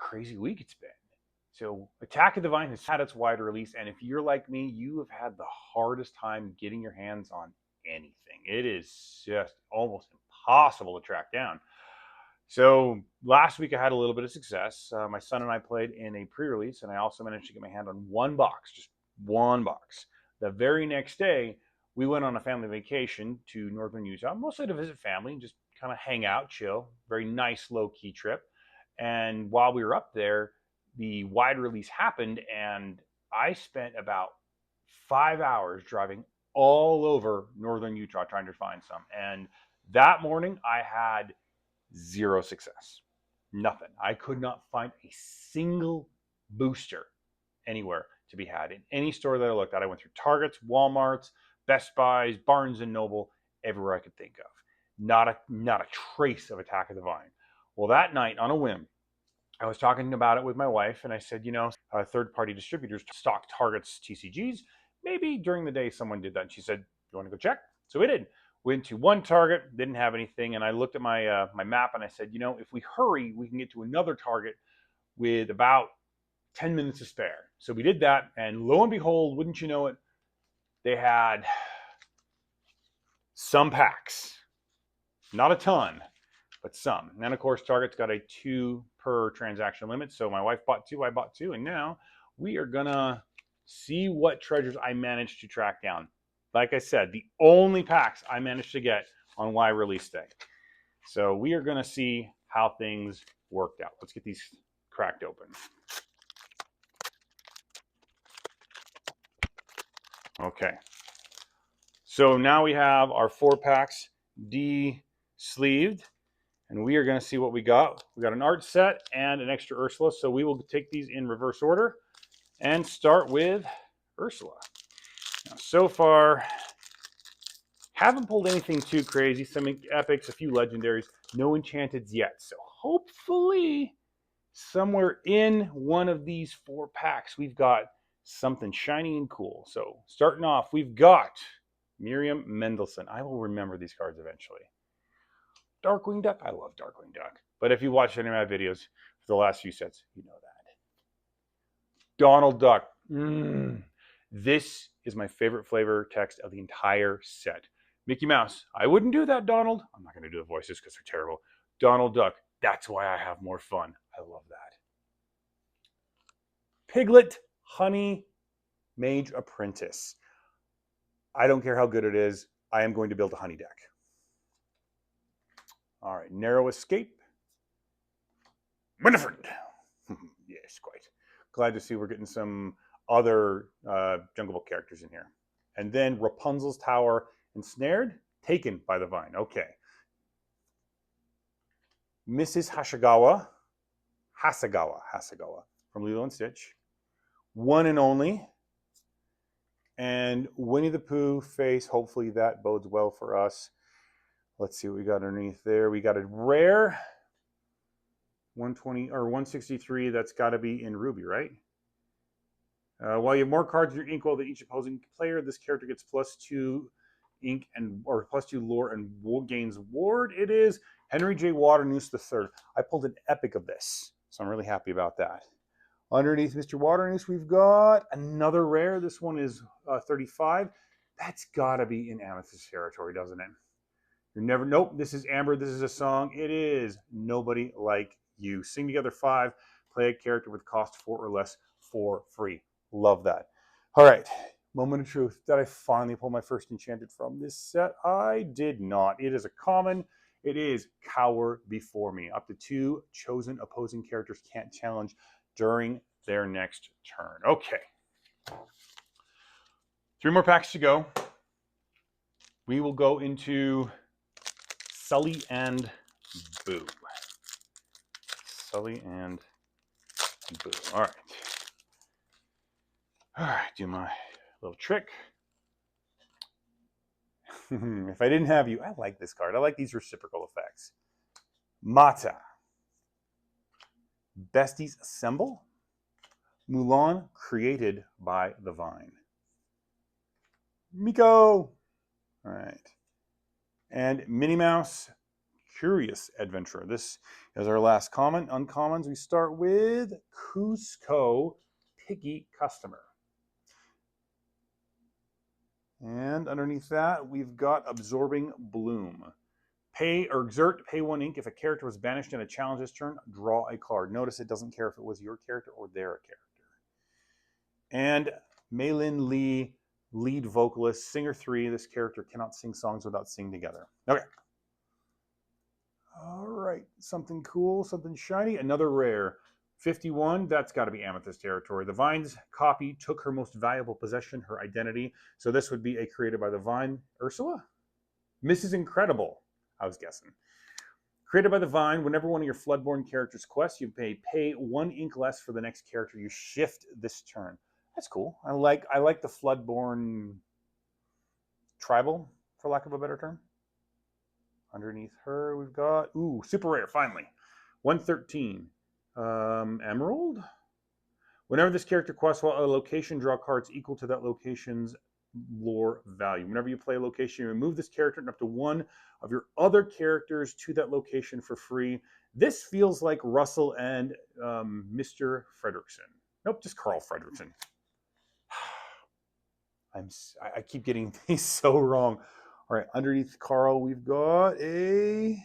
crazy week it's been. So Attack of the Vine has had its wide release, and if you're like me, you have had the hardest time getting your hands on anything. It is just almost impossible to track down. So last week I had a little bit of success. My son and I played in a pre-release, and I also managed to get my hand on one box, just one box. The very next day, we went on a family vacation to northern Utah, mostly to visit family and just kind of hang out, chill. Very nice, low-key trip. And while we were up there, the wide release happened, and I spent about 5 hours driving all over northern Utah trying to find some. And that morning, I had zero success. Nothing. I could not find a single booster anywhere to be had in any store that I looked at. I went through Targets, Walmarts, Best Buys, Barnes and Noble, everywhere I could think of. Not a trace of Attack of the Vine. Well, that night, on a whim, I was talking about it with my wife, and I said, third-party distributors stock Target's TCGs. Maybe during the day someone did that. And she said, you want to go check? So we did. Went to one Target, didn't have anything, and I looked at my my map and I said, if we hurry, we can get to another Target with about 10 minutes to spare. So we did that, and lo and behold, wouldn't you know it, they had some packs. Not a ton, but some. And then, of course, Target's got a 2 per transaction limit, so my wife bought 2, I bought 2, and now we are going to see what treasures I managed to track down. Like I said, the only packs I managed to get on Y release day. So we are going to see how things worked out. Let's get these cracked open. Okay. So now we have our 4 packs de-sleeved, and we are going to see what we got. We got an art set and an extra Ursula, so we will take these in reverse order and start with Ursula. Now, so far, haven't pulled anything too crazy. Some epics, a few legendaries, no enchanteds yet. So hopefully, somewhere in one of these 4 packs, we've got something shiny and cool. So starting off, we've got Miriam Mendelsohn. I will remember these cards eventually. Darkwing Duck. I love Darkwing Duck. But if you watch any of my videos for the last few sets, you know that. Donald Duck. This is my favorite flavor text of the entire set. Mickey Mouse. I wouldn't do that, Donald. I'm not going to do the voices because they're terrible. Donald Duck. That's why I have more fun. I love that. Piglet Honey Mage Apprentice. I don't care how good it is. I am going to build a honey deck. All right. Narrow Escape. Winifred. Yes, quite. Glad to see we're getting some other Jungle Book characters in here. And then Rapunzel's Tower Ensnared, taken by the Vine. Okay. Mrs. Hasagawa from Lilo and Stitch. One and Only. And Winnie the Pooh face. Hopefully that bodes well for us. Let's see what we got underneath there. We got a rare 120 or 163. That's got to be in Ruby, right? While you have more cards in your ink wall than each opposing player, this character gets +2 ink or +2 lore and gains ward. It is Henry J. Waternoose III. I pulled an epic of this, so I'm really happy about that. Underneath Mr. Waternoose, we've got another rare. This one is 35. That's got to be in Amethyst territory, doesn't it? Nope, this is Amber. This is a song. It is Nobody Like You. Sing together 5. Play a character with cost 4 or less for free. Love that. All right, moment of truth. Did I finally pull my first enchanted from this set? I did not. It is a common. It is Cower Before Me. Up to 2 chosen opposing characters can't challenge during their next turn. Okay. 3 more packs to go. We will go into Sully and Boo. Sully and Boo. All right. All right, do my little trick. If I didn't have you, I like this card. I like these reciprocal effects. Mata. Besties Assemble. Mulan, created by the Vine. Miko. All right. And Minnie Mouse, Curious Adventurer. This is our last common. Uncommons, we start with Cusco, Picky Customer. And underneath that, we've got Absorbing Bloom. Pay or exert, pay 1 ink. If a character was banished in a challenge this turn, draw a card. Notice it doesn't care if it was your character or their character. And Maylin Lee, lead vocalist, singer 3. This character cannot sing songs without singing together. Okay. All right. Something cool, something shiny. Another rare. 51, that's got to be Amethyst territory. The Vine's copy took her most valuable possession, her identity. So this would be a created by the Vine. Ursula? Mrs. Incredible, I was guessing. Created by the Vine, whenever one of your Floodborn characters quests, you pay 1 ink less for the next character you shift this turn. That's cool. I like the Floodborn tribal, for lack of a better term. Underneath her, we've got, ooh, super rare, finally. 113. Emerald? Whenever this character quests while a location, draw cards equal to that location's lore value. Whenever you play a location, you remove this character and up to 1 of your other characters to that location for free. This feels like Russell and Mr. Fredrickson. Nope, just Carl Fredrickson. I keep getting these so wrong. All right, underneath Carl, we've got a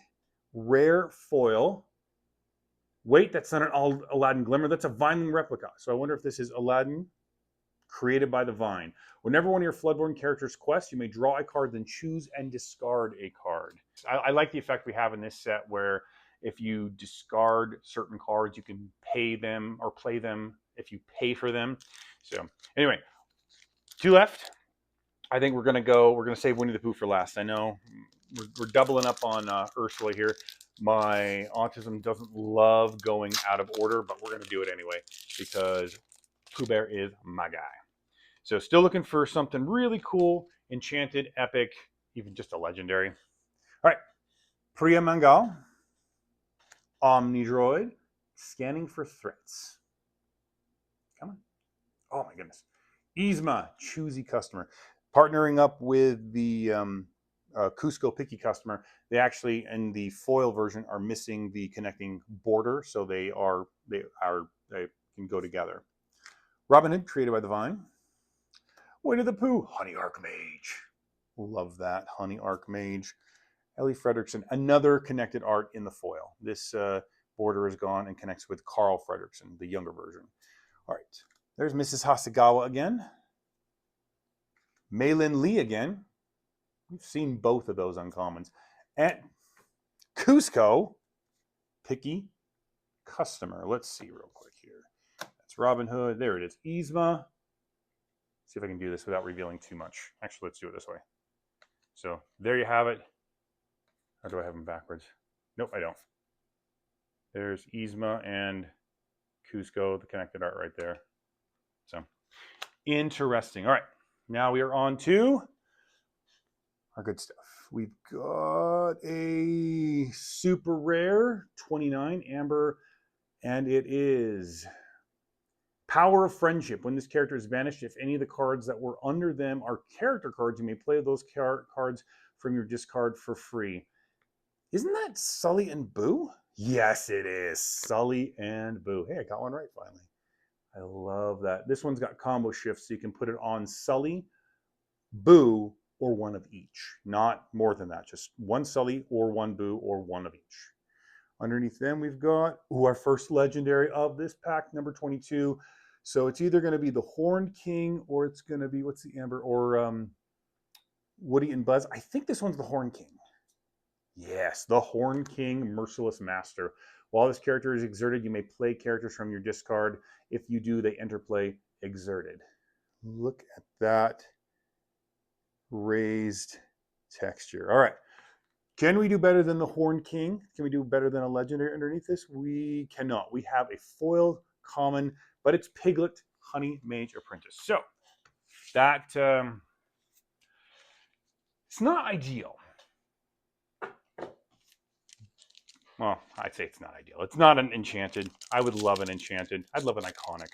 rare foil. Wait, that's not an Aladdin Glimmer. That's a Vineling replica. So I wonder if this is Aladdin created by the Vine. Whenever one of your Floodborn characters quests, you may draw a card, then choose and discard a card. I like the effect we have in this set where if you discard certain cards, you can pay them or play them if you pay for them. So anyway, 2 left. I think we're going to save Winnie the Pooh for last. I know we're doubling up on Ursula here. My autism doesn't love going out of order, but we're going to do it anyway because Pooh Bear is my guy. So still looking for something really cool, enchanted, epic, even just a legendary. All right, Priya Mangal, Omnidroid, scanning for threats. Come on. Oh my goodness. Yzma, choosy customer. Partnering up with the Cusco Picky Customer, they actually, in the foil version, are missing the connecting border, so they can go together. Robin Hood, created by the Vine. Winnie the Pooh, Honey Archmage. Love that, Honey Archmage. Ellie Fredrickson, another connected art in the foil. This border is gone and connects with Carl Fredrickson, the younger version. All right, there's Mrs. Hasegawa again. Maylin Lee again. We've seen both of those uncommons. And Cusco, Picky Customer. Let's see real quick here. That's Robin Hood. There it is. Yzma. See if I can do this without revealing too much. Actually, let's do it this way. So there you have it. Or do I have them backwards? Nope, I don't. There's Yzma and Cusco, the connected art right there. So interesting. All right. Now we are on to our good stuff. We've got a super rare 29 Amber, and it is Power of Friendship. When this character is banished, if any of the cards that were under them are character cards, you may play those cards from your discard for free. Isn't that Sully and Boo? Yes, it is. Sully and Boo. Hey, I got one right finally. I love that. This one's got combo shifts, so you can put it on Sully, Boo, or one of each. Not more than that. Just one Sully or one Boo or one of each. Underneath them, we've got our first legendary of this pack, number 22. So it's either going to be the Horned King or it's going to be, what's the Amber? Or Woody and Buzz. I think this one's the Horned King. Yes, the Horned King, Merciless Master. While this character is exerted, you may play characters from your discard. If you do, they enter play exerted. Look at that raised texture. All right. Can we do better than the Horned King? Can we do better than a legendary underneath this? We cannot. We have a foiled common, but it's Piglet, Honey Mage Apprentice. So that it's not ideal. Well, I'd say it's not ideal. It's not an enchanted. I would love an enchanted. I'd love an iconic.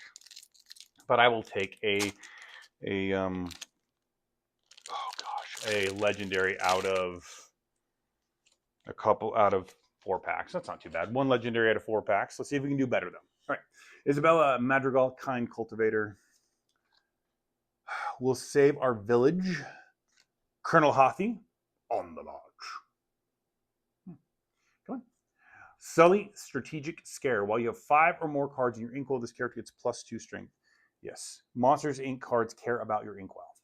But I will take a legendary out of a couple out of 4 packs. That's not too bad. 1 legendary out of 4 packs. Let's see if we can do better, though. All right. Isabella, Madrigal, Kind Cultivator. We'll save our village. Colonel Hathi, on the march. Come on. Sully, Strategic Scare. While you have 5 or more cards in your inkwell, this character gets +2 strength. Yes. Monsters Inc. cards care about your inkwell.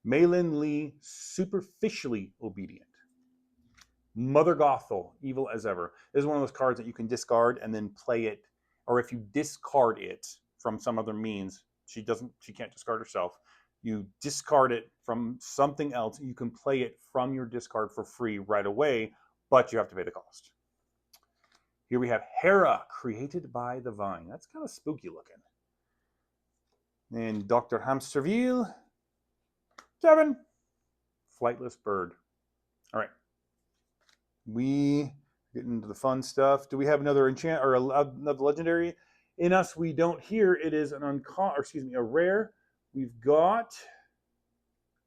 Malin Lee, Superficially Obedient. Mother Gothel, Evil as Ever. This is one of those cards that you can discard and then play it, or if you discard it from some other means, she can't discard herself. You discard it from something else, you can play it from your discard for free right away, but you have to pay the cost. Here we have Hera, Created by the Vine. That's kind of spooky looking. And Dr. Hamsterville, Kevin, Flightless Bird. All right. We get into the fun stuff. Do we have another enchant or another legendary in us? We don't. Here it is an a rare. We've got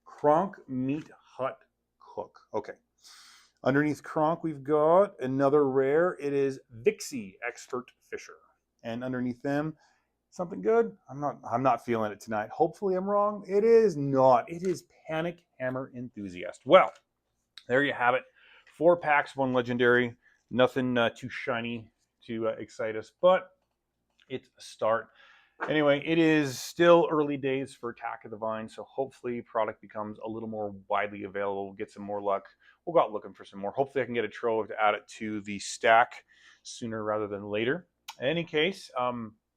Kronk Meat Hut Cook. Okay. Underneath Kronk, we've got another rare. It is Vixie Expert Fisher. And underneath them, something good. I'm not feeling it tonight. Hopefully I'm wrong. It is not. It is Panic Hammer Enthusiast. Well, there you have it. 4 packs, 1 legendary. Nothing too shiny to excite us, but it's a start. Anyway, it is still early days for Attack of the Vine, so hopefully product becomes a little more widely available. We'll get some more luck. We'll go out looking for some more. Hopefully I can get a trove to add it to the stack sooner rather than later. In any case,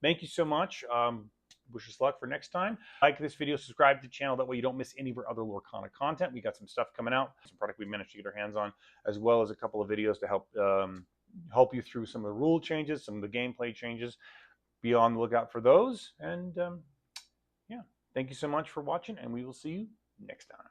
thank you so much. Wish us luck for next time. Like this video, subscribe to the channel. That way you don't miss any of our other Lorcana content. We got some stuff coming out, some product we managed to get our hands on, as well as a couple of videos to help you through some of the rule changes, some of the gameplay changes. Be on the lookout for those. And yeah, thank you so much for watching, and we will see you next time.